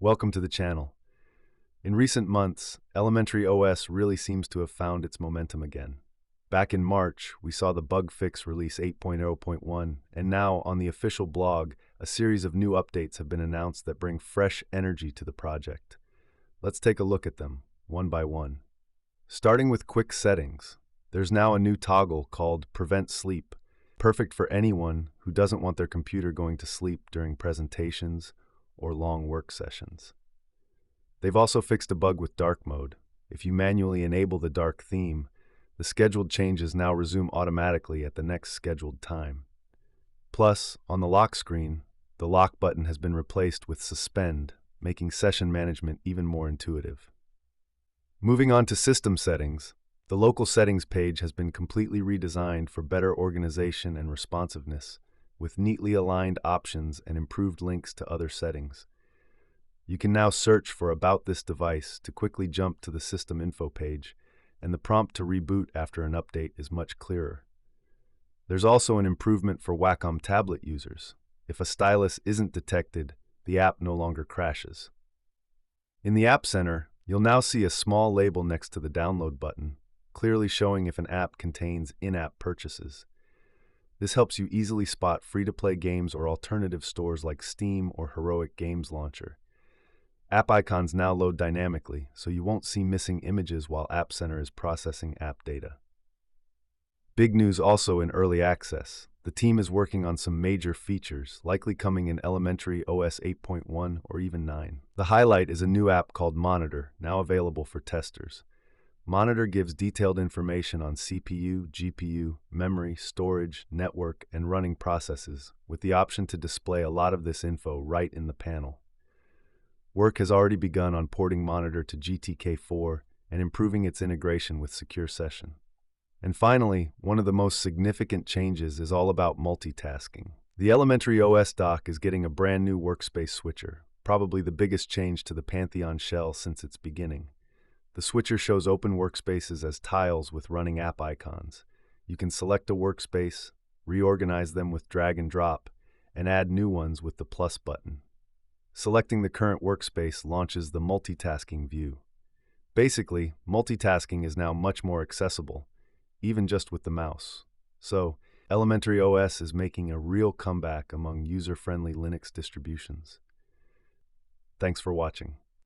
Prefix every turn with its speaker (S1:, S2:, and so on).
S1: Welcome to the channel. In recent months, Elementary OS really seems to have found its momentum again. Back in March, we saw the bug fix release 8.0.1, and now, on the official blog, a series of new updates have been announced that bring fresh energy to the project. Let's take a look at them, one by one. Starting with quick settings, there's now a new toggle called Prevent Sleep, perfect for anyone who doesn't want their computer going to sleep during presentations or long work sessions. They've also fixed a bug with dark mode. If you manually enable the dark theme, the scheduled changes now resume automatically at the next scheduled time. Plus, on the lock screen, the lock button has been replaced with Suspend, making session management even more intuitive. Moving on to system settings, the local settings page has been completely redesigned for better organization and responsiveness, with neatly aligned options and improved links to other settings. You can now search for About This Device to quickly jump to the system info page, and the prompt to reboot after an update is much clearer. There's also an improvement for Wacom tablet users. If a stylus isn't detected, the app no longer crashes. In the App Center, you'll now see a small label next to the download button, clearly showing if an app contains in-app purchases. This helps you easily spot free-to-play games or alternative stores like Steam or Heroic Games Launcher. App icons now load dynamically, so you won't see missing images while App Center is processing app data. Big news also in early access. The team is working on some major features, likely coming in Elementary OS 8.1 or even 9. The highlight is a new app called Monitor, now available for testers. Monitor gives detailed information on CPU, GPU, memory, storage, network, and running processes, with the option to display a lot of this info right in the panel. Work has already begun on porting Monitor to GTK4 and improving its integration with Secure Session. And finally, one of the most significant changes is all about multitasking. The Elementary OS dock is getting a brand new workspace switcher, probably the biggest change to the Pantheon shell since its beginning. The switcher shows open workspaces as tiles with running app icons. You can select a workspace, reorganize them with drag and drop, and add new ones with the plus button. Selecting the current workspace launches the multitasking view. Basically, multitasking is now much more accessible, even just with the mouse. So, Elementary OS is making a real comeback among user-friendly Linux distributions. Thanks for watching.